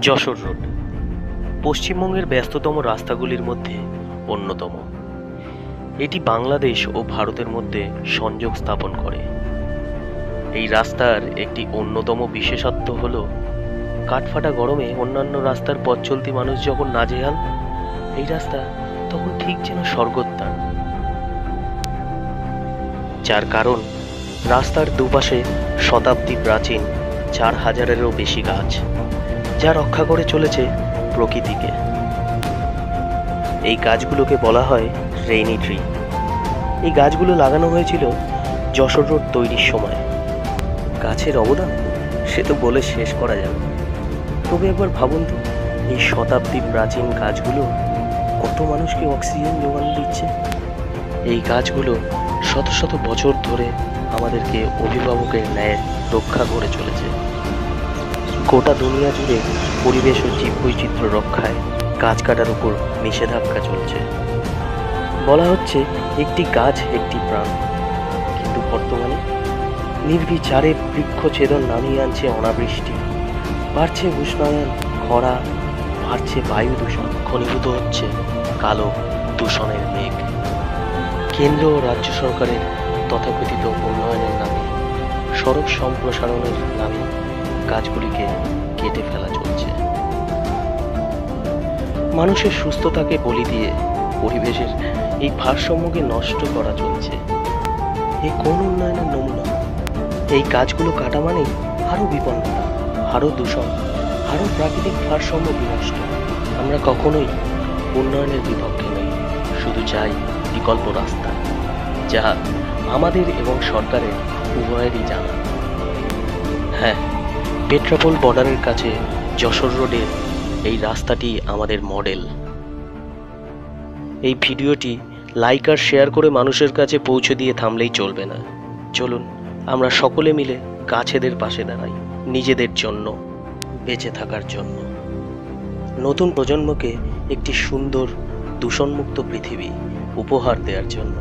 Jessore road পশ্চিমবঙ্গের ব্যস্ততম রাস্তাগুলির মধ্যে অন্যতম। এটি বাংলাদেশ ও ভারতের মধ্যে সংযোগ স্থাপন করে। এই রাস্তার একটি অন্যতম বিশেষত্ব হল কাঠফাটা গরমে অন্যান্য রাস্তার পথ চলতি মানুষ যখন নাজেহাল, এই রাস্তা তখন ঠিক যেন স্বর্গোদ্যান। যার কারণ রাস্তার দুপাশে শতাব্দী প্রাচীন 4000-এরও বেশি গাছ, যা রক্ষা করে চলেছে প্রকৃতিকে। এই গাছগুলোকে বলা হয় রেইনি ট্রি। এই গাছগুলো লাগানো হয়েছিল যশোর রোড তৈরির সময়। গাছের অবদান সে তো বলে শেষ করা যাবে। তবে একবার ভাবুন তো, এই শতাব্দী প্রাচীন গাছগুলো কত মানুষকে অক্সিজেন যোগান দিচ্ছে। এই গাছগুলো শত শত বছর ধরে আমাদেরকে অভিভাবকের ন্যায় রক্ষা করে চলেছে। গোটা দুনিয়া জুড়ে পরিবেশ ও জীববৈচিত্র্য রক্ষায় গাছ কাটার উপর নিষেধাজ্ঞা চলছে। বলা হচ্ছে একটি গাছ একটি প্রাণ, কিন্তু বর্তমানে নির্বিচারে বৃক্ষছেদন নামিয়ে আনছে অনাবৃষ্টি, বাড়ছে উষ্ণায়ন, খরা, বাড়ছে বায়ু দূষণ, ঘনীভূত হচ্ছে কালো দূষণের মেঘ। কেন্দ্র ও রাজ্য সরকারের তথাকথিত উন্নয়নের নামে, সড়ক সম্প্রসারণের নামে গাছগুলিকে কেটে ফেলা চলছে। মানুষের সুস্থতাকে বলি দিয়ে পরিবেশের এই ভারসাম্যকে নষ্ট করা চলছে। এই কোন উন্নয়নের নমুনা? এই গাছগুলো কাটা মানেই আরো বিপন্নতা, আরো দূষণ, আরো প্রাকৃতিক ভারসাম্য বিনষ্ট। আমরা কখনোই উন্নয়নের বিপক্ষে নই, শুধু চাই বিকল্প রাস্তা, যা আমাদের এবং সরকারের উভয়েরই জানা। হ্যাঁ, পেট্রাপোল বর্ডারের কাছে যশোর রোডের এই রাস্তাটি আমাদের মডেল। এই ভিডিওটি লাইক আর শেয়ার করে মানুষের কাছে পৌঁছে দিয়ে থামলেই চলবে না। চলুন আমরা সকলে মিলে গাছেদের পাশে দাঁড়াই, নিজেদের জন্য, বেঁচে থাকার জন্য, নতুন প্রজন্মকে একটি সুন্দর দূষণমুক্ত পৃথিবী উপহার দেওয়ার জন্য।